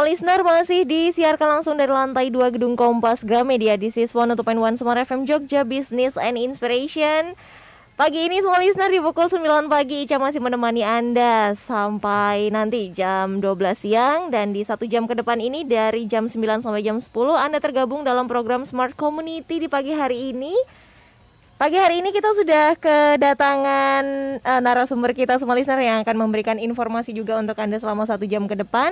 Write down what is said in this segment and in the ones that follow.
semua listener, masih disiarkan langsung dari lantai 2 Gedung Kompas Gramedia. This is 102.1 Smart FM Jogja, Business and Inspiration. Pagi ini semua listener di pukul 9 pagi Ica masih menemani Anda sampai nanti jam 12 siang. Dan di 1 jam ke depan ini dari jam 9 sampai jam 10 Anda tergabung dalam program Smart Community di pagi hari ini. Pagi hari ini kita sudah kedatangan narasumber kita semua listener yang akan memberikan informasi juga untuk Anda selama 1 jam ke depan.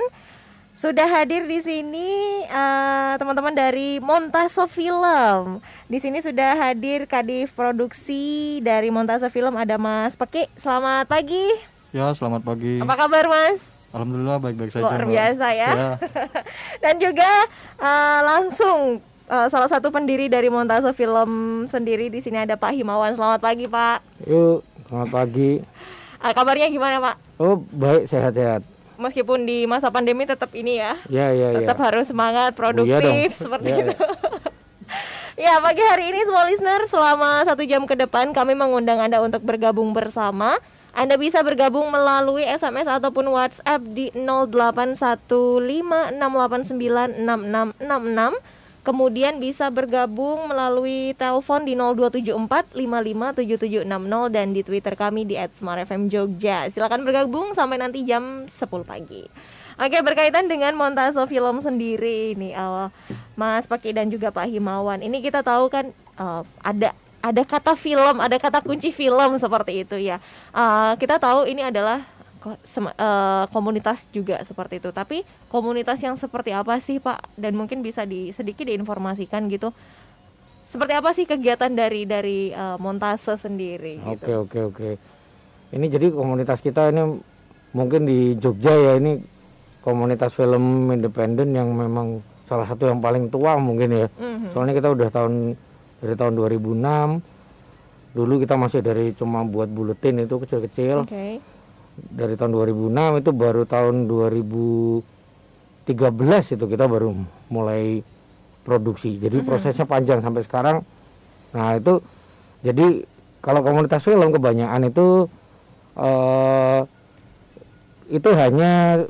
Sudah hadir di sini teman-teman dari Montase Film. Di sini sudah hadir Kadif Produksi dari Montase Film, ada Mas Peki. Selamat pagi. Ya, selamat pagi. Apa kabar, Mas? Alhamdulillah baik-baik saja. Luar biasa ya. Dan juga langsung salah satu pendiri dari Montase Film sendiri, di sini ada Pak Himawan. Selamat pagi, Pak. Yuk, selamat pagi. Kabarnya gimana, Pak? Oh, baik, sehat-sehat. Meskipun di masa pandemi tetap ini ya. Tetap harus semangat, produktif, seperti itu. Ya, pagi hari ini semua listener, selama 1 jam ke depan kami mengundang Anda untuk bergabung bersama. Anda bisa bergabung melalui SMS ataupun WhatsApp di 081568966666. Kemudian bisa bergabung melalui telepon di 0274557760 dan di Twitter kami di @smartfmjogja. Silakan bergabung sampai nanti jam 10 pagi. Oke, berkaitan dengan Montase Film sendiri ini, Mas Paki dan juga Pak Himawan. Ini kita tahu kan ada kata film, ada kata kunci film seperti itu ya. Kita tahu ini adalah komunitas juga seperti itu. Tapi komunitas yang seperti apa sih, Pak? Dan mungkin bisa sedikit diinformasikan gitu. Seperti apa sih kegiatan dari Montase sendiri? Oke. Ini jadi komunitas kita ini mungkin di Jogja ya, ini komunitas film independen yang memang salah satu yang paling tua mungkin ya. Soalnya kita udah dari tahun 2006. Dulu kita masih dari cuma buat buletin itu kecil-kecil. Dari tahun 2006 itu baru tahun 2013 itu kita baru mulai produksi. Jadi prosesnya panjang sampai sekarang. Nah itu jadi kalau komunitas film kebanyakan itu hanya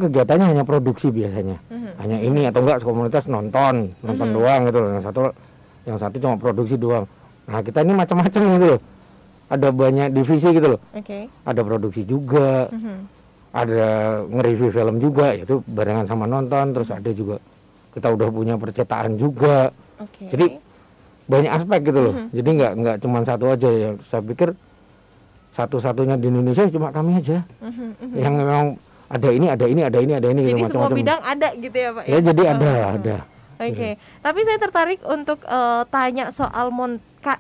kegiatannya hanya produksi biasanya. Hanya ini atau enggak komunitas nonton doang gitu loh. Yang satu cuma produksi doang. Nah kita ini macam-macam gitu loh. Ada banyak divisi gitu loh. Ada produksi juga, ada nge-review film juga, yaitu barengan sama nonton. Terus ada juga kita udah punya percetakan juga. Jadi banyak aspek gitu loh. Jadi nggak cuma satu aja ya. Saya pikir satu-satunya di Indonesia cuma kami aja yang memang ada ini. Jadi gitu, semua bidang ada gitu ya, Pak? Ya jadi ada. Tapi saya tertarik untuk tanya soal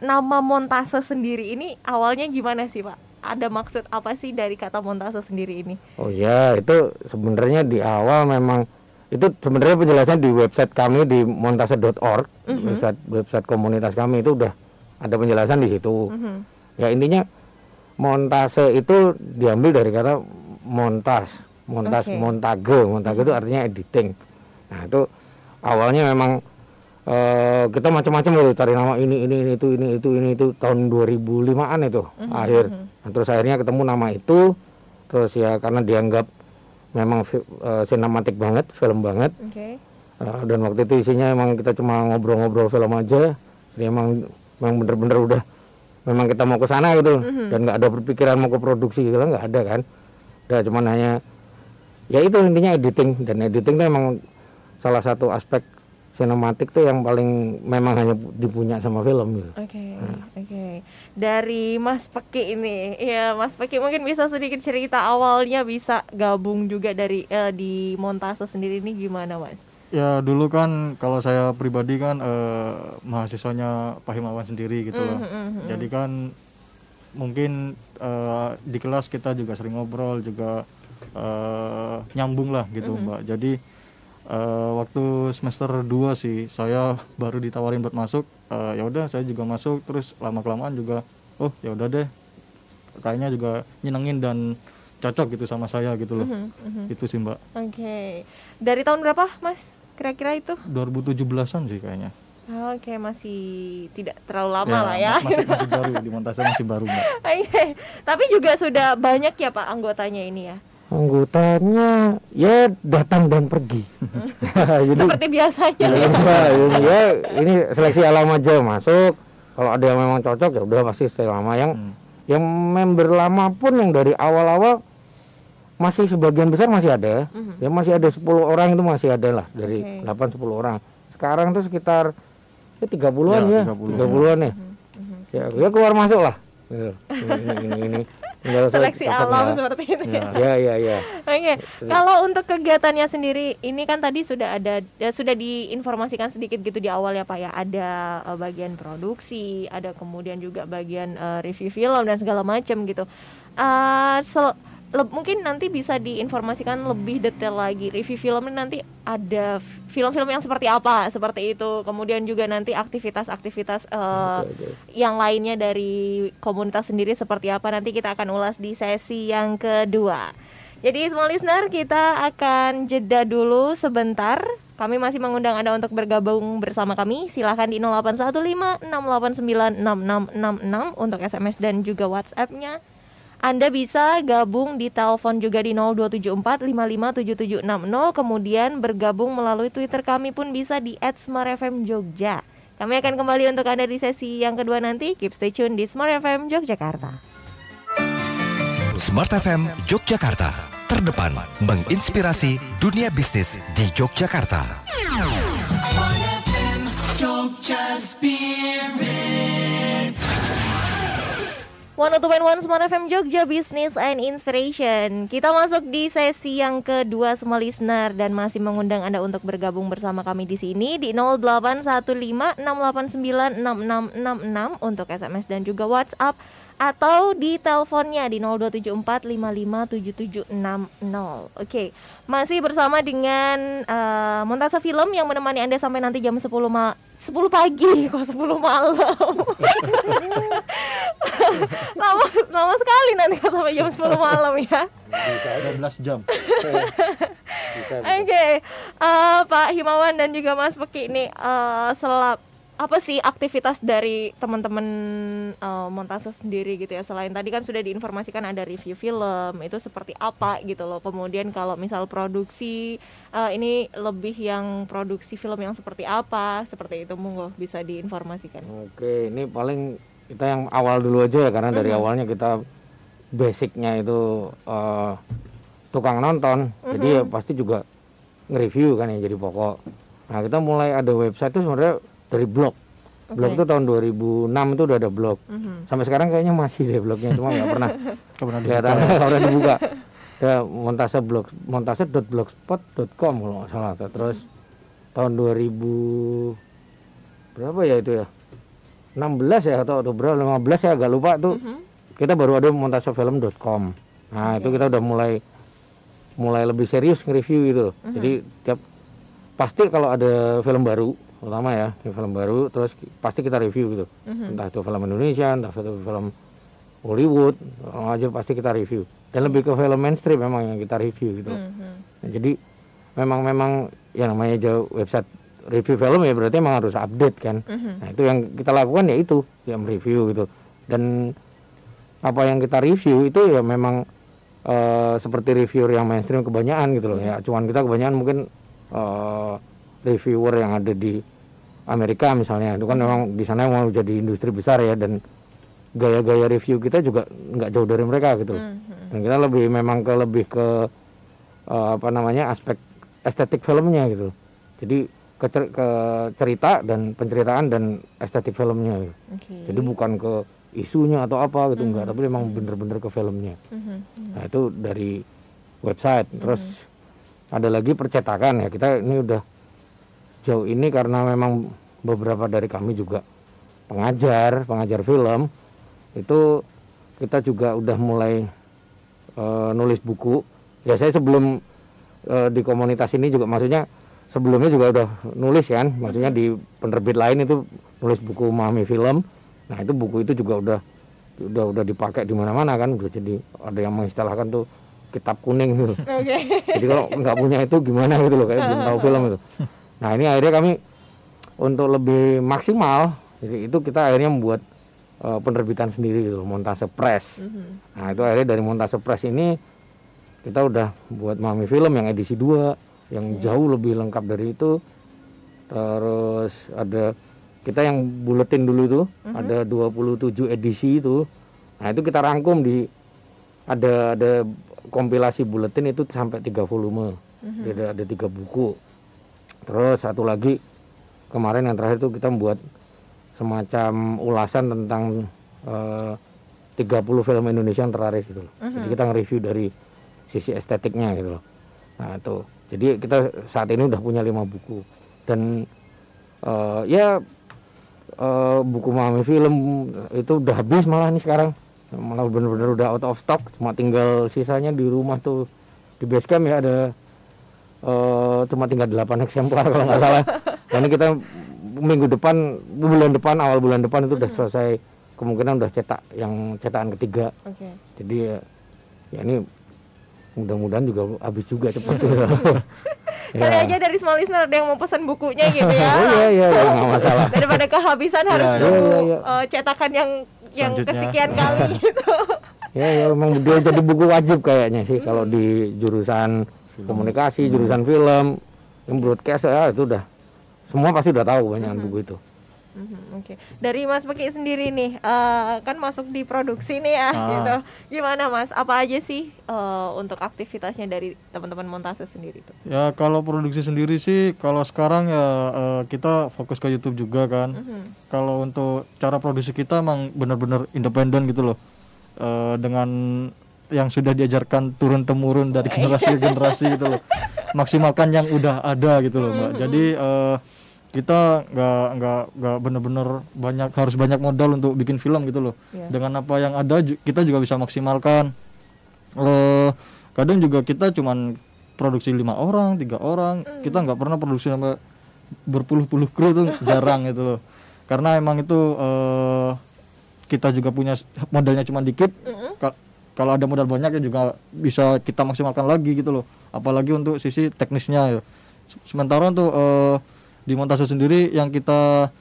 nama Montase sendiri ini awalnya gimana sih, Pak? Ada maksud apa sih dari kata Montase sendiri ini? Oh ya, itu sebenarnya di awal memang itu sebenarnya penjelasan di website kami di montase.org, website komunitas kami itu udah ada penjelasan di situ. Ya intinya Montase itu diambil dari kata montage, montage itu artinya editing. Nah itu awalnya memang kita macam-macam loh, cari nama ini itu tahun 2005-an itu akhir. Nah, terus akhirnya ketemu nama itu, terus ya karena dianggap memang sinematik banget, film banget. Dan waktu itu isinya emang kita cuma ngobrol-ngobrol film aja. Jadi emang bener-bener udah memang kita mau ke sana gitu, dan nggak ada berpikiran mau ke produksi gitu, nggak ada kan. Udah cuman hanya ya itu intinya editing, dan editing itu emang salah satu aspek sinematik tuh yang paling memang hanya dipunya sama film gitu. Dari Mas Peki ini, ya Mas Peki mungkin bisa sedikit cerita awalnya bisa gabung juga dari di Montase sendiri ini gimana, Mas? Ya dulu kan kalau saya pribadi kan mahasiswanya Pak Himawan sendiri gitu loh. Jadi kan mungkin di kelas kita juga sering ngobrol juga nyambung lah gitu, Mbak. Jadi waktu semester 2 sih saya baru ditawarin buat masuk. Ya udah saya juga masuk, terus lama-kelamaan juga ya udah deh, kayaknya juga nyenengin dan cocok gitu sama saya gitu loh. Itu sih, Mbak. Dari tahun berapa, Mas? Kira-kira itu? 2017-an sih kayaknya. Masih tidak terlalu lama lah ya. Masih baru di Montase, masih baru, Mbak. Tapi juga sudah banyak ya, Pak, anggotanya ini ya. Anggotanya ya datang dan pergi. Jadi Seperti biasanya. ya ini seleksi alam aja masuk. Kalau ada yang memang cocok ya udah pasti stay lama. Yang member lama pun yang dari awal-awal masih sebagian besar masih ada. Ya masih ada 10 orang itu masih ada lah dari 8-10 orang. Sekarang tuh sekitar 30-an ya, 30-an ya. Ya keluar masuk lah. Ini Seleksi alam seperti itu ya. Oke. Kalau untuk kegiatannya sendiri ini kan tadi sudah ada sudah diinformasikan sedikit gitu di awal ya Pak ya. Ada bagian produksi, ada kemudian juga bagian review film dan segala macam gitu. Mungkin nanti bisa diinformasikan lebih detail lagi review film ini nanti ada film-film yang seperti apa seperti itu, kemudian juga nanti aktivitas-aktivitas yang lainnya dari komunitas sendiri seperti apa nanti kita akan ulas di sesi yang kedua. Jadi semua listener kita akan jeda dulu sebentar. Kami masih mengundang Anda untuk bergabung bersama kami. Silahkan di 0815 689 6666 untuk SMS dan juga WhatsApp-nya. Anda bisa gabung di telepon juga di 0274 557760. Kemudian bergabung melalui Twitter kami pun bisa di @smartfmjogja. Kami akan kembali untuk Anda di sesi yang kedua nanti. Keep stay tune di Smart FM Yogyakarta. Smart FM Yogyakarta, terdepan menginspirasi dunia bisnis di Yogyakarta. Smart FM Jogja Spirit. 102.1 Smart FM Jogja Business and Inspiration. Kita masuk di sesi yang kedua semua listener dan masih mengundang Anda untuk bergabung bersama kami di sini di 0815 689 6666 untuk SMS dan juga WhatsApp atau di teleponnya di 0274 557760. Oke, masih bersama dengan Montase Film yang menemani Anda sampai nanti jam 10 pagi, kok 10 malam. lama sekali nanti sampai jam 10 malam ya. 12 jam. Oke, Pak Himawan dan juga Mas Peki ini apa sih aktivitas dari teman-teman Montase sendiri gitu ya, selain tadi kan sudah diinformasikan ada review film, itu seperti apa gitu loh. Kemudian kalau misal produksi ini lebih yang produksi film yang seperti apa, seperti itu monggo bisa diinformasikan. Oke, ini paling kita yang awal dulu aja ya, karena dari awalnya kita basicnya itu tukang nonton, jadi ya pasti juga nge-review kan yang jadi pokok. Nah kita mulai ada website itu sebenarnya dari blog. Blog itu tahun 2006 itu udah ada blog. Sampai sekarang kayaknya masih deh blognya, cuma nggak pernah kelihatan orang dibuka. Ya Montase blog, montase.blogspot.com kalau nggak salah. Terus tahun 2000 berapa ya itu ya? 16 ya atau berapa? 15 ya agak lupa tuh. Kita baru ada montasefilm.com. Nah, itu kita udah mulai lebih serius nge-review gitu loh. Jadi pasti kalau ada film baru, terutama ya film baru, terus pasti kita review gitu. Entah itu film Indonesia, entah itu film Hollywood, aja pasti kita review. Dan lebih ke film mainstream memang yang kita review gitu. Nah, jadi memang yang namanya website review film ya berarti memang harus update kan. Nah itu yang kita lakukan ya itu, yang review gitu. Dan apa yang kita review itu ya memang seperti reviewer yang mainstream kebanyakan gitu loh ya. Cuman kita kebanyakan mungkin reviewer yang ada di Amerika misalnya, itu kan memang di sana mau jadi industri besar ya, dan gaya-gaya review kita juga nggak jauh dari mereka gitu. Dan kita lebih ke apa namanya aspek estetik filmnya gitu. Jadi ke cerita dan penceritaan dan estetik filmnya gitu. Jadi bukan ke isunya atau apa gitu enggak, tapi memang bener-bener ke filmnya. Nah itu dari website. Terus ada lagi percetakan ya, kita ini udah jauh ini karena memang beberapa dari kami juga pengajar film, itu kita juga udah mulai nulis buku. Ya saya sebelum di komunitas ini juga maksudnya sebelumnya juga udah nulis kan, maksudnya di penerbit lain itu nulis buku memahami film. Nah itu buku itu juga udah dipakai di mana-mana kan, udah jadi ada yang mengistilahkan tuh kitab kuning gitu. Jadi kalau nggak punya itu gimana gitu loh, kayak belum tahu film itu. Nah ini akhirnya kami untuk lebih maksimal, jadi itu kita akhirnya membuat penerbitan sendiri gitu, Montase Press. Nah itu akhirnya dari Montase Press ini kita udah buat Mami Film yang edisi 2 yang jauh lebih lengkap dari itu. Terus ada kita yang buletin dulu itu ada 27 edisi itu. Nah, itu kita rangkum di ada kompilasi buletin itu sampai 3 volume. Jadi ada 3 buku. Terus satu lagi kemarin yang terakhir itu kita membuat semacam ulasan tentang 30 film Indonesia yang terlaris gitu loh. Jadi kita nge-review dari sisi estetiknya gitu loh. Nah, itu. Jadi kita saat ini udah punya 5 buku. Dan buku Mami Film itu udah habis malah nih sekarang. Malah bener-bener udah out of stock. Cuma tinggal sisanya di rumah tuh. Di Basecamp ya ada cuma tinggal 8 eksemplar kalau nggak salah. Dan ini kita awal bulan depan itu udah selesai, kemungkinan udah cetak yang cetakan ketiga. Jadi ya ini mudah-mudahan juga habis juga cepat. Kali aja dari small listener ada yang mau pesan bukunya gitu ya. Iya, nggak masalah. Daripada kehabisan harus nunggu cetakan yang kesekian kali gitu. Ya memang dia jadi buku wajib kayaknya sih kalau di jurusan komunikasi, jurusan film, yang broadcast ya itu udah semua pasti udah tahu banyak buku itu. Oke. Dari Mas Peki sendiri nih, kan masuk di produksi nih ya, gitu. Gimana Mas? Apa aja sih untuk aktivitasnya dari teman-teman montase sendiri tuh? Ya kalau produksi sendiri sih, kalau sekarang ya kita fokus ke YouTube juga kan. Kalau untuk cara produksi kita emang benar-benar independen gitu loh, dengan yang sudah diajarkan turun temurun dari generasi ke generasi gitu loh. Maksimalkan yang udah ada gitu loh Mbak. Jadi kita nggak bener-bener harus banyak modal untuk bikin film gitu loh. Dengan apa yang ada kita juga bisa maksimalkan. Kadang juga kita cuman produksi 5 orang, 3 orang. Kita nggak pernah produksi sampai berpuluh-puluh kru tuh jarang gitu loh. Karena emang itu kita juga punya modalnya cuma dikit. Kalau ada modal banyak ya juga bisa kita maksimalkan lagi gitu loh. Apalagi untuk sisi teknisnya ya. Sementara untuk di montase sendiri yang kita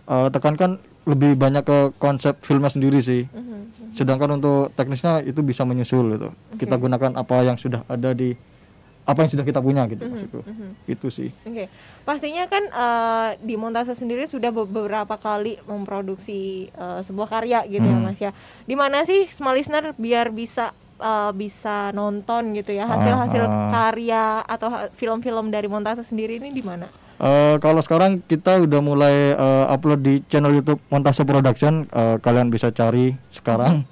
tekankan lebih banyak ke konsep filmnya sendiri sih. Sedangkan untuk teknisnya itu bisa menyusul gitu. Kita gunakan apa yang sudah ada apa yang sudah kita punya gitu maksudku. Itu sih. Pastinya kan di montase sendiri sudah beberapa kali memproduksi sebuah karya gitu ya Mas ya. Di mana sih small listener biar bisa nonton gitu ya hasil-hasil karya atau film-film dari montase sendiri ini di mana? Kalau sekarang kita udah mulai upload di channel YouTube Montase Production. Kalian bisa cari sekarang.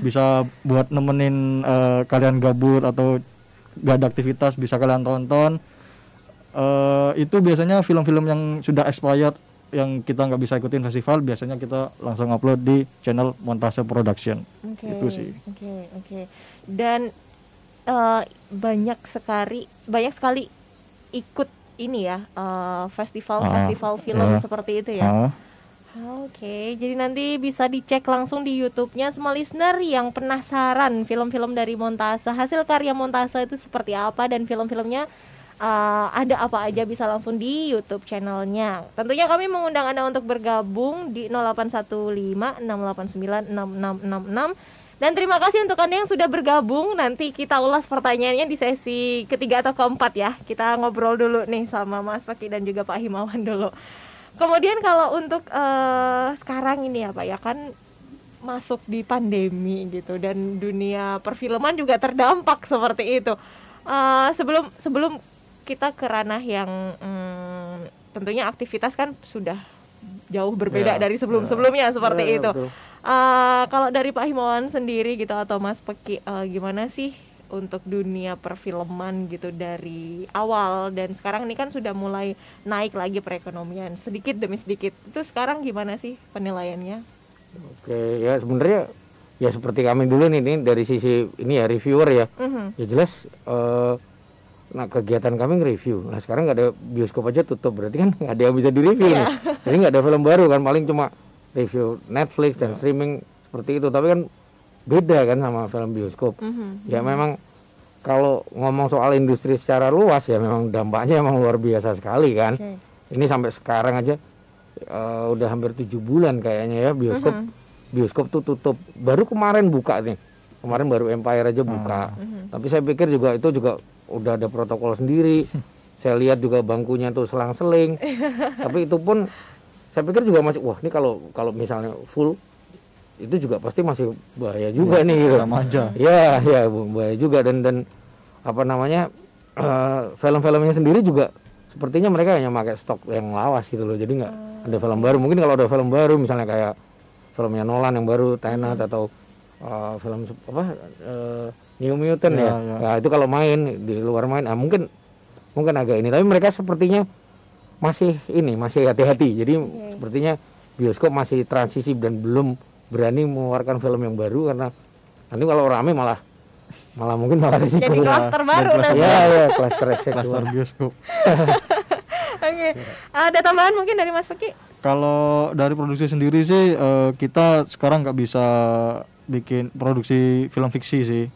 Bisa buat nemenin kalian gabut atau gak ada aktivitas, bisa kalian tonton. Itu biasanya film-film yang sudah expired, yang kita nggak bisa ikutin festival, biasanya kita langsung upload di channel Montase Production. Itu sih. Dan banyak sekali ikut ini ya festival film seperti itu ya. Jadi nanti bisa dicek langsung di YouTube-nya small listener yang penasaran film-film dari montase, hasil karya montase itu seperti apa dan film-filmnya ada apa aja, bisa langsung di YouTube channelnya. Tentunya kami mengundang Anda untuk bergabung di 0815 689 6666. Dan terima kasih untuk Anda yang sudah bergabung. Nanti kita ulas pertanyaannya di sesi ketiga atau keempat ya. Kita ngobrol dulu nih sama Mas Peki dan juga Pak Himawan dulu. Kemudian kalau untuk sekarang ini ya Pak ya, kan masuk di pandemi gitu dan dunia perfilman juga terdampak seperti itu. Sebelum kita ke ranah yang tentunya aktivitas kan sudah jauh berbeda dari sebelum-sebelumnya seperti itu. Kalau dari Pak Himawan sendiri gitu atau Mas Peki, gimana sih untuk dunia perfilman gitu dari awal dan sekarang ini kan sudah mulai naik lagi perekonomian sedikit demi sedikit, itu sekarang gimana sih penilaiannya? Ya sebenarnya ya seperti kami dulu nih dari sisi ini ya reviewer ya. Ya jelas kegiatan kami nge-review. Nah sekarang nggak ada bioskop aja tutup, berarti kan nggak ada yang bisa direview nih. Jadi nggak ada film baru kan, paling cuma review Netflix dan streaming seperti itu. Tapi kan beda kan sama film bioskop. Ya memang kalau ngomong soal industri secara luas ya memang dampaknya memang luar biasa sekali kan. Ini sampai sekarang aja udah hampir 7 bulan kayaknya ya bioskop tuh tutup. Baru kemarin buka nih Kemarin baru Empire aja buka. Tapi saya pikir juga itu juga udah ada protokol sendiri. Saya lihat juga bangkunya tuh selang-seling. Tapi itu pun saya pikir juga masih, wah ini kalau misalnya full itu juga pasti masih bahaya juga nih gitu. Sama aja. Ya bahaya juga dan apa namanya film-filmnya sendiri juga sepertinya mereka hanya pakai stok yang lawas gitu loh. Jadi nggak ada film baru. Mungkin kalau ada film baru misalnya kayak filmnya Nolan yang baru Tenet atau film New Mutant ya. Nah, itu kalau main di luar main mungkin agak ini, tapi mereka sepertinya masih hati-hati. Jadi sepertinya bioskop masih transisi dan belum berani mengeluarkan film yang baru karena nanti kalau rame malah mungkin malah risiko. Jadi klaster baru nanti. Ya, klaster bioskop. Oke. Ada tambahan mungkin dari Mas Peki? Kalau dari produksi sendiri sih kita sekarang nggak bisa bikin produksi film fiksi sih.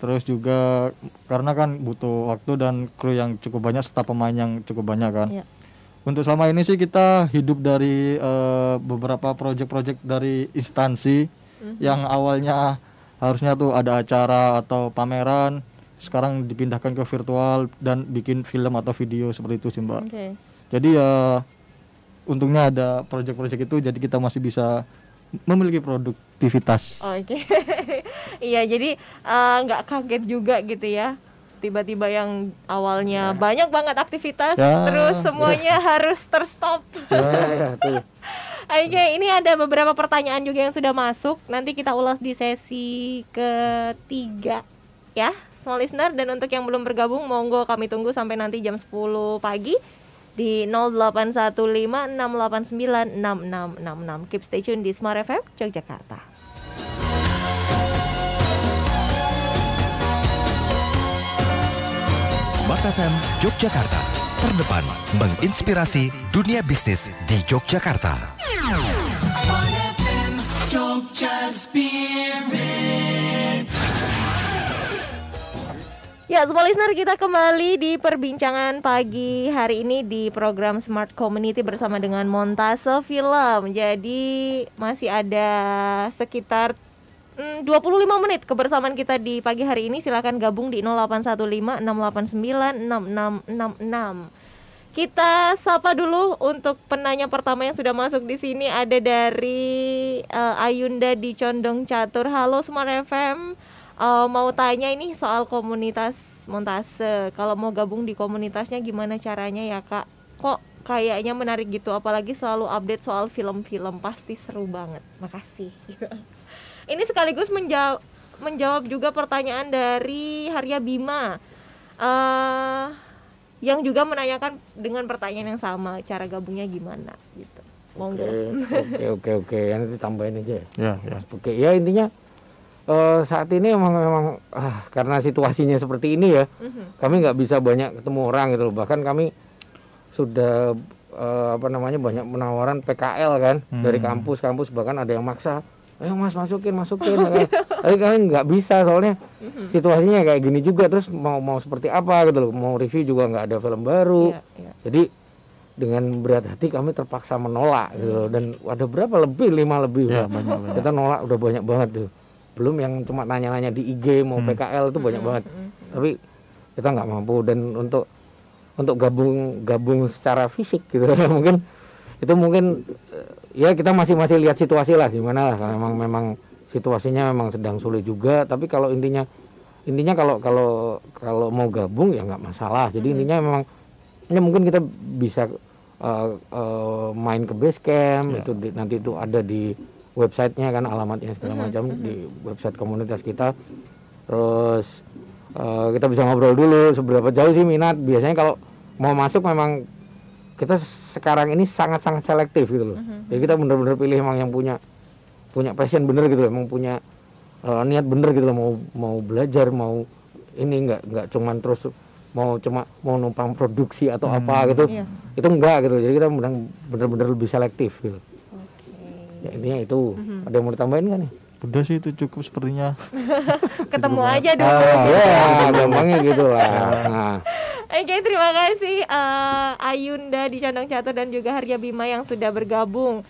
Terus juga karena kan butuh waktu dan kru yang cukup banyak serta pemain yang cukup banyak kan. Iya. Untuk selama ini sih kita hidup dari beberapa proyek-proyek dari instansi yang awalnya harusnya tuh ada acara atau pameran, sekarang dipindahkan ke virtual dan bikin film atau video seperti itu sih Mbak. Oke. Jadi ya untungnya ada proyek-proyek itu jadi kita masih bisa memiliki produktivitas. Oke. Iya, jadi nggak kaget juga gitu ya. Tiba-tiba yang awalnya banyak banget aktivitas, terus semuanya harus terstop. Tuh. Oke, ini ada beberapa pertanyaan juga yang sudah masuk. Nanti kita ulas di sesi ketiga ya, small listener. Dan untuk yang belum bergabung, monggo kami tunggu sampai nanti jam 10 pagi di 081568966666. Keep stay tune di Smart FM Yogyakarta. Smart FM Yogyakarta, terdepan menginspirasi dunia bisnis di Yogyakarta. Smart FM, Jogja Spirit. Ya, semua listener, kita kembali di perbincangan pagi hari ini di program Smart Community bersama dengan Montase Film. Jadi masih ada sekitar 25 menit kebersamaan kita di pagi hari ini. Silakan gabung di 081568966666. Kita sapa dulu untuk penanya pertama yang sudah masuk di sini. Ada dari Ayunda di Condong Catur. Halo Smart FM. Mau tanya ini soal komunitas Montase. Kalau mau gabung di komunitasnya gimana caranya ya Kak? Kok kayaknya menarik gitu, apalagi selalu update soal film-film, pasti seru banget. Makasih. Ini sekaligus menjawab juga pertanyaan dari Harya Bima yang juga menanyakan dengan pertanyaan yang sama, cara gabungnya gimana gitu. Monggo. Oke. Nanti tambahin aja. Ya. Oke, ya intinya saat ini memang karena situasinya seperti ini ya, kami nggak bisa banyak ketemu orang gitu loh. Bahkan kami sudah banyak penawaran PKL kan dari kampus, bahkan ada yang maksa, ayo Mas masukin kan. Tapi kami nggak bisa soalnya situasinya kayak gini juga. Terus mau seperti apa gitu loh, mau review juga nggak ada film baru. Jadi dengan berat hati kami terpaksa menolak gitu loh. Dan ada berapa lebih 5 lebih banyak. Kita nolak udah banyak banget tuh. Belum yang cuma nanya-nanya di IG mau PKL itu banyak banget. Tapi kita nggak mampu. Dan untuk gabung secara fisik gitu mungkin ya kita masih lihat situasi lah gimana lah. Memang situasinya memang sedang sulit juga. Tapi kalau intinya kalau mau gabung ya nggak masalah. Jadi intinya memang ya mungkin kita bisa main ke Basecamp. Itu nanti itu ada di websitenya kan, alamatnya segala macam di website komunitas kita. Terus kita bisa ngobrol dulu seberapa jauh sih minat. Biasanya kalau mau masuk memang kita sekarang ini sangat-sangat selektif gitu loh. Jadi kita benar-benar pilih memang yang punya passion bener gitu loh, emang punya niat bener gitu loh, mau belajar, mau ini nggak cuman terus mau numpang produksi atau apa gitu. Itu enggak gitu. Jadi kita benar-benar lebih selektif gitu. Ya intinya itu. Ada yang mau ditambahin kan nih? Udah sih itu cukup sepertinya. Ketemu aja dulu. Gampangnya gitu lah. Nah. Oke, terima kasih Ayunda di Condong Catur dan juga Harya Bima yang sudah bergabung.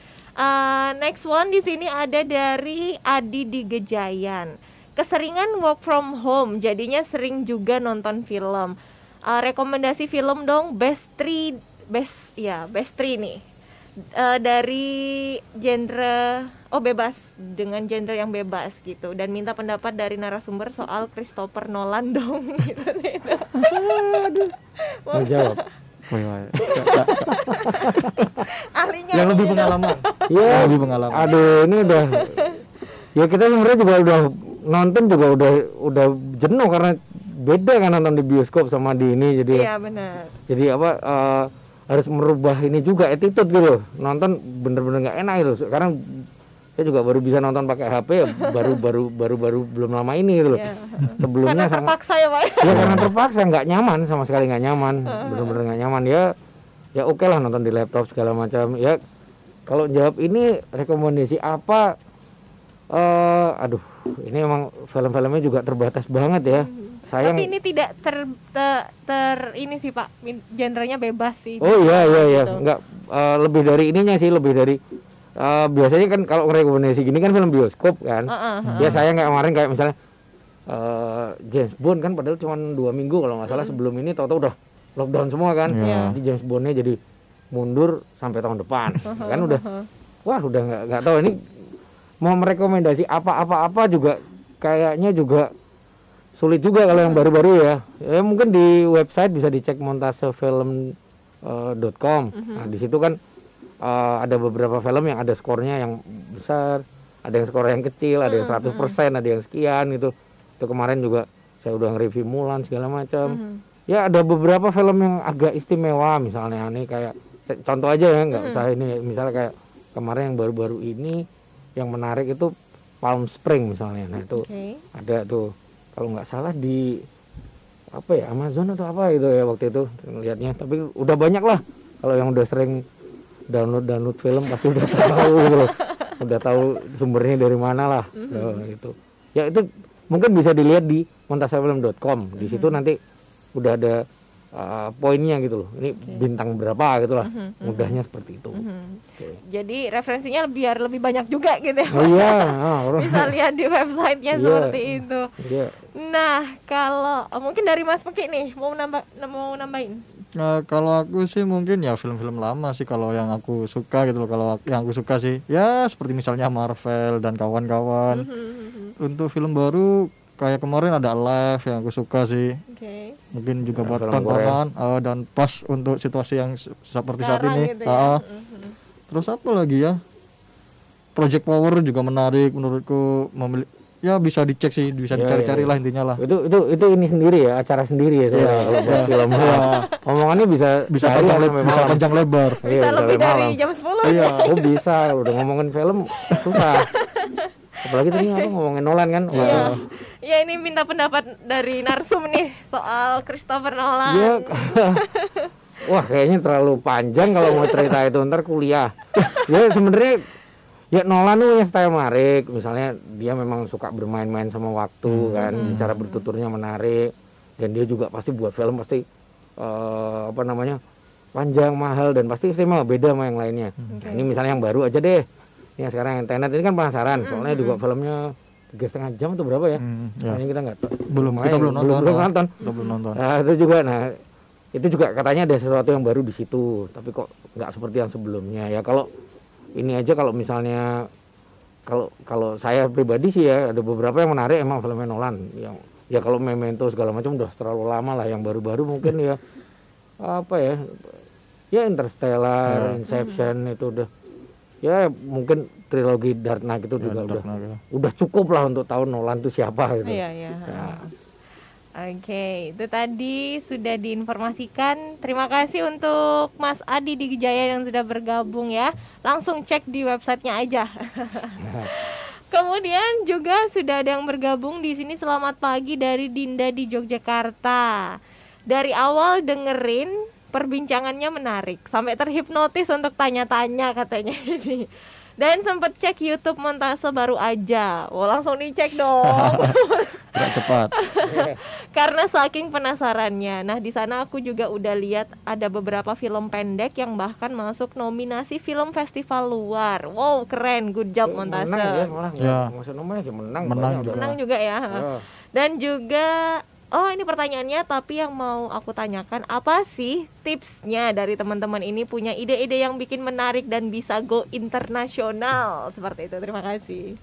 Next one di sini ada dari Adi di Gejayan. keseringan work from home, jadinya sering juga nonton film. Rekomendasi film dong, best 3 nih. Dari genre bebas, dengan genre yang bebas gitu, dan minta pendapat dari narasumber soal Christopher Nolan dong gitu. Mau jawab. Ahlinya Yang lebih gitu. pengalaman. Ya, Yang lebih pengalaman. aduh ini udah. Ya kita sebenarnya juga udah nonton juga udah jenuh karena beda kan nonton di bioskop sama di ini, jadi Iya benar. jadi apa harus merubah ini juga attitude gitu. Nonton bener-bener nggak enak itu. Sekarang saya juga baru bisa nonton pakai HP ya, baru belum lama ini gitu loh. Iya. Sebelumnya Karena terpaksa ya Pak. ya karena terpaksa, nggak nyaman, sama sekali nggak nyaman, bener-bener nggak nyaman. Ya oke lah nonton di laptop segala macam. Ya kalau jawab ini rekomendasi apa, aduh ini emang film-filmnya juga terbatas banget ya. Sayang. Tapi ini tidak ini sih Pak, genrenya bebas sih. Oh iya Gitu. nggak lebih dari ininya sih, lebih dari biasanya kan kalau rekomendasi gini kan film bioskop kan. Ya saya nggak kemarin kayak misalnya James Bond kan padahal cuma 2 minggu kalau nggak salah sebelum ini, tahu-tahu udah lockdown semua kan. Iya. Jadi James Bondnya jadi mundur sampai tahun depan kan udah nggak tahu ini mau merekomendasi apa juga kayaknya juga sulit juga kalau yang baru-baru ya. Ya mungkin di website bisa dicek montasefilm.com. Nah di situ kan ada beberapa film yang ada skornya yang besar, ada yang skor yang kecil, ada yang 100%, ada yang sekian gitu. Itu kemarin juga saya udah nge-review Mulan segala macam. Ya ada beberapa film yang agak istimewa, misalnya ini kayak contoh aja ya, nggak usah ini, misalnya kayak kemarin yang baru-baru ini yang menarik itu Palm Spring misalnya. Nah itu ada tuh kalau nggak salah di apa ya, Amazon atau apa gitu ya waktu itu lihatnya. Tapi udah banyak lah, kalau yang udah sering download film pasti udah tahu gitu loh. Udah tahu sumbernya dari mana lah. Gitu. Ya itu mungkin bisa dilihat di montasefilm.com. Di situ nanti udah ada poinnya gitu loh. Ini bintang berapa gitu lah. Mudahnya seperti itu. Okay. Jadi referensinya biar lebih banyak juga gitu ya. Oh iya, Bisa lihat di websitenya seperti itu. Iya. Nah, kalau mungkin dari Mas Peki nih mau nambahin. Nah, kalau aku sih mungkin ya film-film lama sih kalau yang aku suka gitu loh. Kalau yang aku suka sih ya seperti misalnya Marvel dan kawan-kawan. Untuk film baru kayak kemarin ada Alive yang aku suka sih. Mungkin juga buat film tontonan dan pas untuk situasi yang seperti saat Sekarang ini. gitu ya. Terus apa lagi ya? Project Power juga menarik menurutku, ya bisa dicek sih, bisa dicari-cari lah intinya lah. Itu ini sendiri ya, acara sendiri ya soalnya kalau buat film. Omongannya bisa panjang lebar. Bisa lebih dari jam 10. Iya. Oh bisa, udah ngomongin film susah. Apalagi tadi ngomongin Nolan kan. Ya ini minta pendapat dari narsum nih soal Christopher Nolan. Iya. Wah kayaknya terlalu panjang kalau mau cerita itu, ntar kuliah. Ya sebenarnya ya Nolan tuh punya style menarik. Misalnya dia memang suka bermain-main sama waktu kan, cara bertuturnya menarik, dan dia juga pasti buat film pasti panjang, mahal, dan pasti istimewa, beda sama yang lainnya. Nah, ini misalnya yang baru aja deh. Ini sekarang yang Tenet ini kan penasaran, soalnya juga filmnya 3,5 jam atau berapa ya? Ini kita nggak tahu. Kita belum nonton. Nah, itu juga katanya ada sesuatu yang baru di situ, tapi kok nggak seperti yang sebelumnya. Ya kalau ini aja, kalau misalnya kalau saya pribadi sih ya ada beberapa yang menarik emang filmnya Nolan. Yang ya kalau Memento segala macam udah terlalu lama lah. Yang baru-baru mungkin ya apa ya? Ya Interstellar, Inception itu udah. Ya mungkin trilogi Dark Knight itu juga udah cukup lah untuk tahu Nolan itu siapa gitu. Iya. Ya. Oke, itu tadi sudah diinformasikan. Terima kasih untuk Mas Adi di Gejaya yang sudah bergabung ya. Langsung cek di websitenya aja. Kemudian juga sudah ada yang bergabung di sini. Selamat pagi dari Dinda di Yogyakarta. Dari awal dengerin perbincangannya menarik, sampai terhipnotis untuk tanya-tanya katanya ini. Dan sempet cek YouTube Montase baru aja. Oh, langsung dicek dong. Gerak cepat. Karena saking penasarannya. Nah, di sana aku juga udah lihat ada beberapa film pendek yang bahkan masuk nominasi film festival luar. Wow, keren. Good job Montase. Menang ya, malah Ya. masuk nominasi menang. Menang pokoknya juga. Menang juga ya. udah. Dan juga ini pertanyaannya, tapi yang mau aku tanyakan, apa sih tipsnya dari teman-teman ini punya ide-ide yang bikin menarik dan bisa go internasional seperti itu? Terima kasih.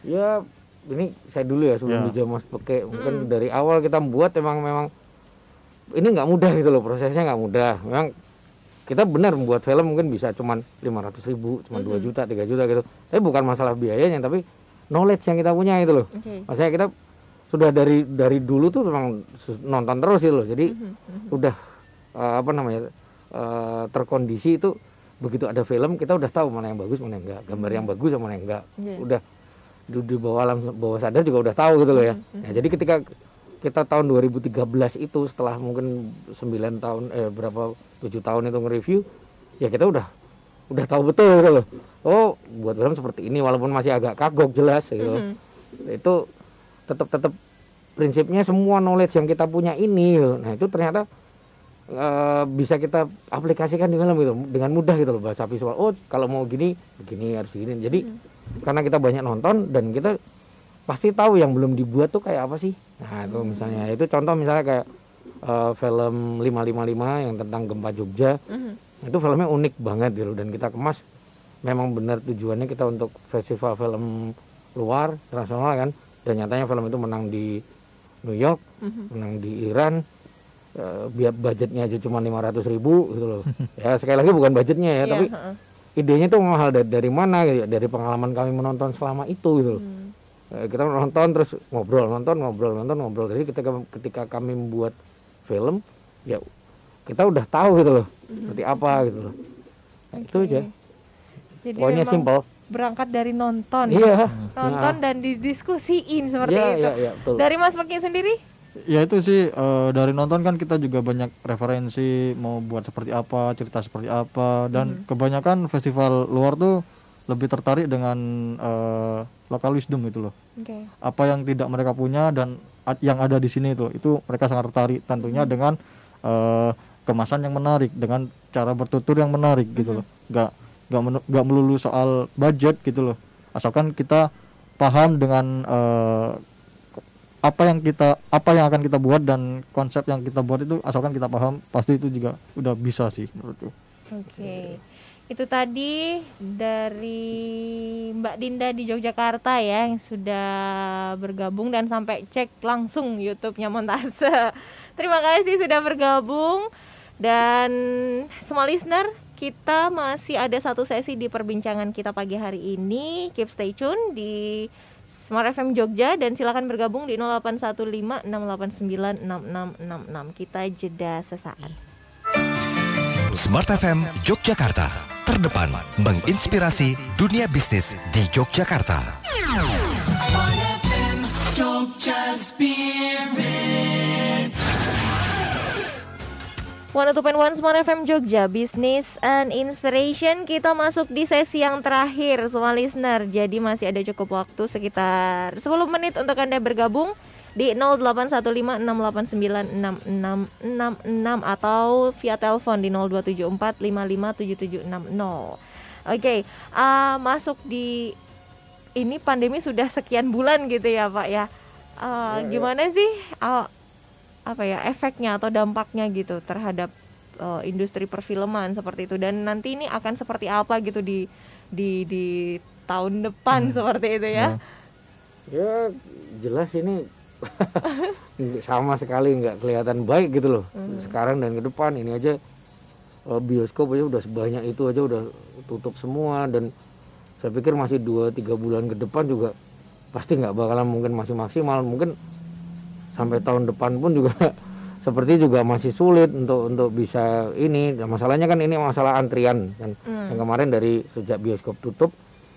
Ya, ini saya dulu ya sebelum Ya. dijawab Mas Peke. Mungkin dari awal kita membuat memang ini nggak mudah gitu loh, prosesnya nggak mudah. Memang kita benar membuat film mungkin bisa cuman 500.000, cuman 2 juta, 3 juta gitu. Tapi bukan masalah biayanya, tapi knowledge yang kita punya itu loh. Oke. Maksudnya kita sudah dari dulu tuh memang nonton terus gitu loh. Jadi udah terkondisi itu begitu ada film kita udah tahu mana yang bagus, mana yang enggak, gambar yang bagus sama mana yang enggak. Iya. Udah di bawah alam bawah sadar juga udah tahu gitu loh ya. Nah, jadi ketika kita tahun 2013 itu setelah mungkin 9 tahun 7 tahun itu nge-review, ya kita udah tahu betul gitu loh. Oh, buat film seperti ini walaupun masih agak kagok jelas gitu. Itu tetap prinsipnya semua knowledge yang kita punya ini gitu. Nah, itu ternyata bisa kita aplikasikan di film gitu dengan mudah gitu loh, bahasa visual. Oh, kalau mau begini harus begini. Jadi karena kita banyak nonton dan kita pasti tahu yang belum dibuat tuh kayak apa sih. Nah, itu misalnya itu contoh misalnya kayak film 555 yang tentang gempa Jogja. Itu filmnya unik banget gitu dan kita kemas memang benar tujuannya kita untuk festival film luar internasional kan, dan nyatanya film itu menang di New York, menang di Iran. Biar budgetnya aja cuma 500.000 gitu loh. Ya sekali lagi bukan budgetnya ya, tapi idenya tuh mahal dari mana gitu, dari pengalaman kami menonton selama itu gitu loh. Kita nonton terus ngobrol. Jadi ketika kami membuat film ya kita udah tahu gitu loh seperti apa gitu loh. Nah, itu aja. Jadi Pokoknya memang simpel. berangkat dari nonton. Iya. Nonton dan didiskusiin seperti itu. Iya, betul. Dari Mas Peki sendiri? Ya itu sih dari nonton kan kita juga banyak referensi mau buat seperti apa, cerita seperti apa, dan kebanyakan festival luar tuh lebih tertarik dengan local wisdom gitu loh. Oke. Apa yang tidak mereka punya dan yang ada di sini itu mereka sangat tertarik tentunya dengan kemasan yang menarik, dengan cara bertutur yang menarik gitu loh. Gak melulu soal budget gitu loh. Asalkan kita paham dengan apa yang akan kita buat dan konsep yang kita buat itu, asalkan kita paham pasti itu juga udah bisa sih menurutku. Oke. Itu tadi dari Mbak Dinda di Yogyakarta ya, yang sudah bergabung dan sampai cek langsung YouTube-nya Montase. Terima kasih sudah bergabung. Dan semua listener, kita masih ada satu sesi di perbincangan kita pagi hari ini. Keep stay tune di Smart FM Jogja dan silakan bergabung di 0815896666. Kita jeda sesaat. Smart FM Yogyakarta, terdepan menginspirasi dunia bisnis di Yogyakarta. Smart FM, Jogja Spirit. 102.1 Smart FM Jogja, Business and Inspiration. Kita masuk di sesi yang terakhir semua listener. Jadi masih ada cukup waktu sekitar 10 menit untuk Anda bergabung di 0815896666 atau via telepon di 0274557760. Oke, masuk di ini pandemi sudah sekian bulan gitu ya Pak ya. Gimana sih efeknya atau dampaknya gitu terhadap industri perfilman seperti itu, dan nanti ini akan seperti apa gitu di tahun depan seperti itu ya? Ya jelas ini sama sekali nggak kelihatan baik gitu loh sekarang dan ke depan. Ini aja bioskop aja udah sebanyak itu aja udah tutup semua, dan saya pikir masih 2-3 bulan ke depan juga pasti nggak bakalan mungkin masih maksimal, mungkin sampai tahun depan pun juga seperti juga masih sulit untuk bisa ini. Dan masalahnya kan ini masalah antrian kan. Yang kemarin dari sejak bioskop tutup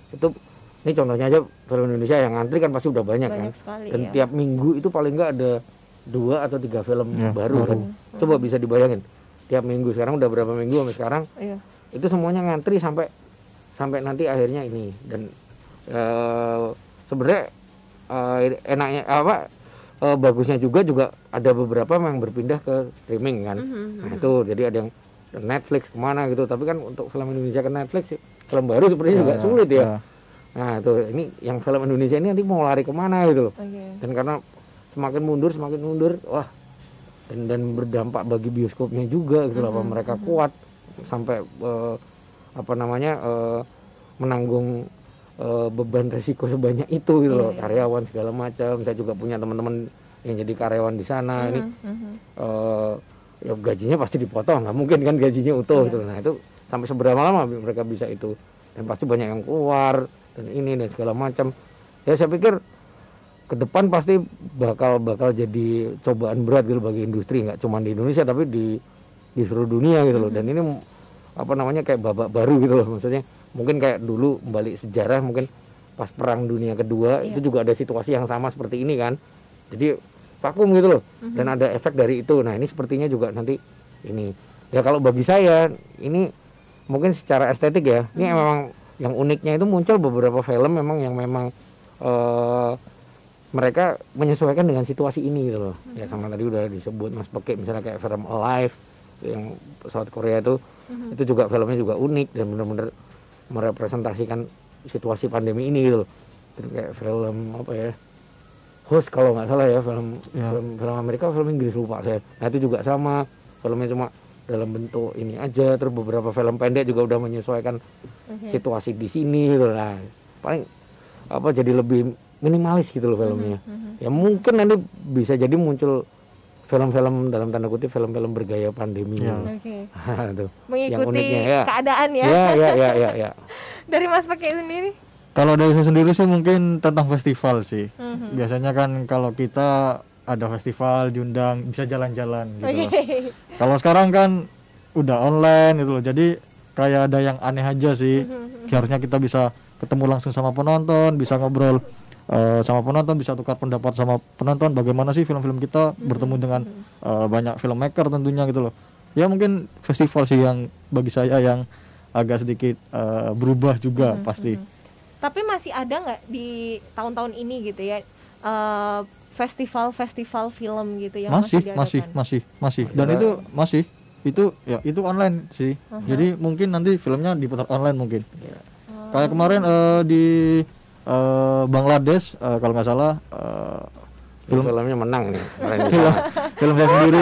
itu, ini contohnya aja film Indonesia yang antri kan pasti udah banyak kan sekali, dan ya. tiap minggu itu paling nggak ada 2 atau 3 film Ya, baru kan. Coba bisa dibayangin tiap minggu, sekarang udah berapa minggu sampai sekarang Iya. itu semuanya ngantri sampai sampai nanti akhirnya ini. Dan sebenarnya enaknya bagusnya juga ada beberapa yang berpindah ke streaming kan. Nah itu jadi ada yang Netflix kemana gitu, tapi kan untuk film Indonesia ke Netflix film baru sepertinya juga sulit ya. Nah itu ini yang film Indonesia ini nanti mau lari kemana gitu loh. Dan karena semakin mundur wah, dan berdampak bagi bioskopnya juga gitu loh. Apa mereka kuat sampai menanggung beban resiko sebanyak itu gitu loh, karyawan segala macam. Saya juga punya teman-teman yang jadi karyawan di sana. Ini ya gajinya pasti dipotong, nggak mungkin kan gajinya utuh gitu. Nah itu sampai seberapa lama mereka bisa itu, dan pasti banyak yang keluar dan ini dan segala macam. Ya saya pikir ke depan pasti bakal jadi cobaan berat gitu bagi industri, nggak cuma di Indonesia tapi di seluruh dunia gitu loh. Dan ini kayak babak baru gitu loh, maksudnya mungkin kayak dulu balik sejarah, mungkin pas Perang Dunia Kedua itu juga ada situasi yang sama seperti ini kan, jadi vakum gitu loh. Dan ada efek dari itu. Nah ini sepertinya juga nanti ini ya, kalau bagi saya ini mungkin secara estetik ya, ini memang yang uniknya itu muncul beberapa film yang memang mereka menyesuaikan dengan situasi ini gitu loh. Ya sama tadi udah disebut Mas Peke, misalnya kayak film Alive yang pesawat Korea itu juga filmnya juga unik dan benar-benar merepresentasikan situasi pandemi ini gitu loh. Terus kayak film apa ya, Host kalau nggak salah ya, film Amerika, film Inggris lupa saya. Nah itu juga sama, filmnya cuma dalam bentuk ini aja. Terus beberapa film pendek juga udah menyesuaikan situasi di sini gitu. Nah paling jadi lebih minimalis gitu loh filmnya. Ya mungkin nanti bisa jadi muncul film-film dalam tanda kutip film-film bergaya pandemi. Tuh, mengikuti uniknya, keadaan ya. Ya. Dari Mas Peke sendiri? Kalau dari saya sendiri sih mungkin tentang festival sih. Biasanya kan kalau kita ada festival diundang bisa jalan-jalan gitu loh. Kalau sekarang kan udah online gitu loh. Jadi kayak ada yang aneh aja sih. Harusnya kita bisa ketemu langsung sama penonton, bisa ngobrol sama penonton, bisa tukar pendapat sama penonton bagaimana sih film-film kita, bertemu dengan banyak filmmaker tentunya gitu loh. Ya mungkin festival sih yang bagi saya yang agak sedikit berubah juga pasti. Tapi masih ada nggak di tahun-tahun ini gitu ya festival film gitu yang masih. Dan itu itu online sih. Jadi mungkin nanti filmnya diputar online mungkin. Kayak kemarin di Bangladesh kalau nggak salah filmnya menang nih. film saya sendiri.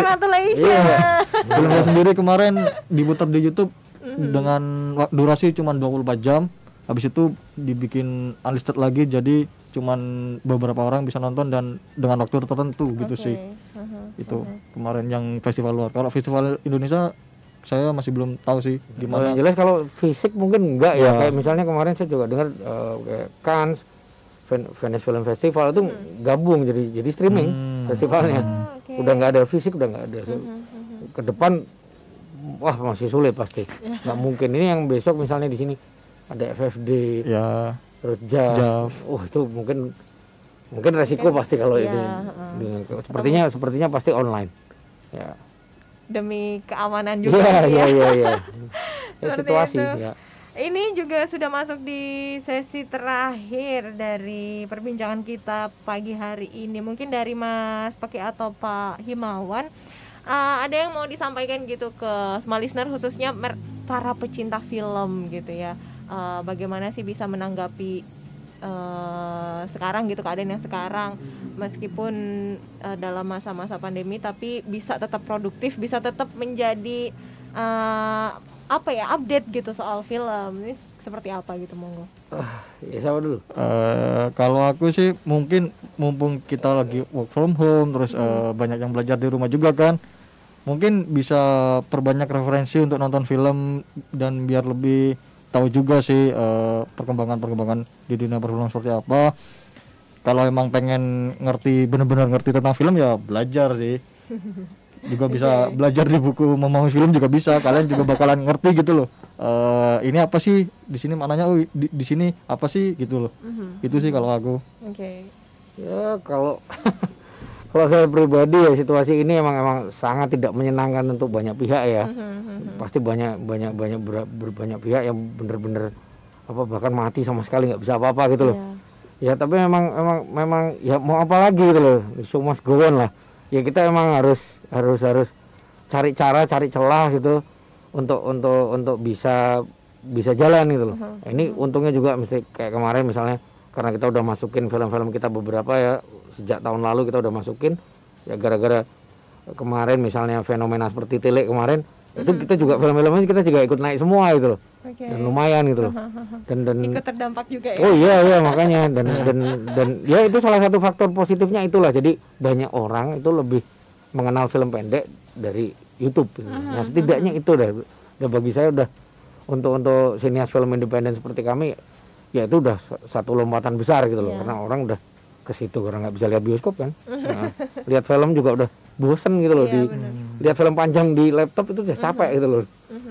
Film saya sendiri kemarin diputar di YouTube dengan durasi cuma 24 jam. Habis itu dibikin unlisted lagi, jadi cuman beberapa orang bisa nonton dan dengan waktu tertentu gitu sih. Itu kemarin yang festival luar. Kalau festival Indonesia saya masih belum tahu sih gimana. Yang jelas kalau fisik mungkin enggak ya. Kayak misalnya kemarin saya juga dengar kayak Cannes Venice Film Festival itu gabung jadi streaming festivalnya. Udah nggak ada fisik, udah nggak ada. Ke depan wah masih sulit pasti. Nggak mungkin. Ini yang besok misalnya di sini ada FFD, terus JAV. Itu mungkin resiko pasti kalau ini. Sepertinya pasti online. Ya. Demi keamanan juga. Iya. Situasi ya. Ini juga sudah masuk di sesi terakhir dari perbincangan kita pagi hari ini. Mungkin dari Mas Peke atau Pak Himawan, ada yang mau disampaikan gitu ke semua listener, khususnya para pecinta film gitu ya. Bagaimana sih bisa menanggapi sekarang gitu, keadaan yang sekarang, meskipun dalam masa-masa pandemi tapi bisa tetap produktif, bisa tetap menjadi update gitu soal film. Ini seperti apa gitu, monggo. Ya sama dulu. Kalau aku sih mungkin mumpung kita lagi work from home, terus banyak yang belajar di rumah juga kan, mungkin bisa perbanyak referensi untuk nonton film dan biar lebih tahu juga sih perkembangan di dunia perfilman seperti apa. Kalau emang pengen benar-benar ngerti tentang film ya belajar sih. Juga bisa belajar di buku memahami film juga bisa. Kalian juga bakalan ngerti gitu loh. Ini apa sih di sini maknanya, di sini apa sih gitu loh. Itu sih kalau aku. Ya kalau saya pribadi ya, situasi ini emang sangat tidak menyenangkan untuk banyak pihak ya. Pasti banyak pihak yang benar-benar bahkan mati sama sekali nggak bisa apa-apa gitu loh. Iya. Ya tapi memang ya mau apa lagi gitu loh, show must go on lah. Ya kita emang harus cari cara, cari celah gitu untuk bisa jalan gitu loh. Ini untungnya juga mesti kayak kemarin misalnya, karena kita udah masukin film-film kita beberapa ya, sejak tahun lalu kita udah masukin, ya gara-gara kemarin misalnya fenomena seperti Tilik kemarin, itu kita juga film-filmnya kita juga ikut naik semua gitu loh. Dan lumayan gitu loh. Dan Ikut terdampak juga ya. oh iya makanya dan ya itu salah satu faktor positifnya itulah, jadi banyak orang itu lebih mengenal film pendek dari YouTube gitu. Nah setidaknya itu dah bagi saya udah untuk sinias film independen seperti kami, ya itu udah satu lompatan besar gitu loh. Karena orang udah ke situ karena nggak bisa lihat bioskop kan. Nah, lihat film juga udah bosen gitu loh. Lihat film panjang di laptop itu udah capek gitu loh.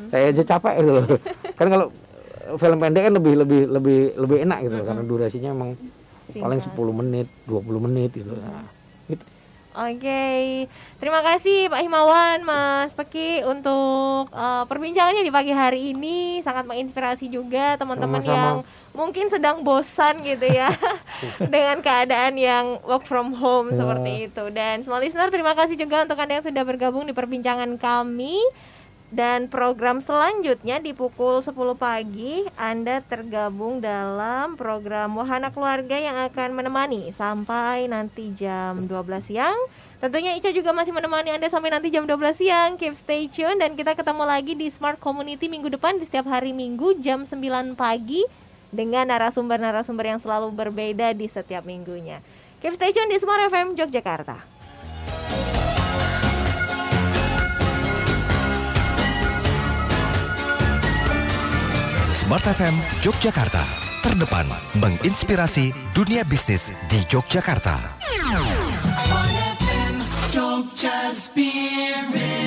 Saya aja capek gitu loh. Kan kalau film pendek kan lebih enak gitu loh, karena durasinya emang paling 10 menit, 20 menit gitu. Nah, gitu. Oke, terima kasih Pak Himawan, Mas Peki untuk perbincangannya di pagi hari ini. Sangat menginspirasi juga teman-teman yang mungkin sedang bosan gitu ya dengan keadaan yang work from home seperti itu. Dan semua listener, terima kasih juga untuk Anda yang sudah bergabung di perbincangan kami. Dan program selanjutnya di pukul 10 pagi Anda tergabung dalam program Wahana Keluarga yang akan menemani sampai nanti jam 12 siang. Tentunya Ica juga masih menemani Anda sampai nanti jam 12 siang. Keep stay tune dan kita ketemu lagi di Smart Community minggu depan di setiap hari Minggu jam 9 pagi dengan narasumber-narasumber yang selalu berbeda di setiap minggunya. Keep stay tune di Smart FM Yogyakarta. Smart FM Yogyakarta, terdepan menginspirasi dunia bisnis di Yogyakarta. Smart FM, Jogja Spirit.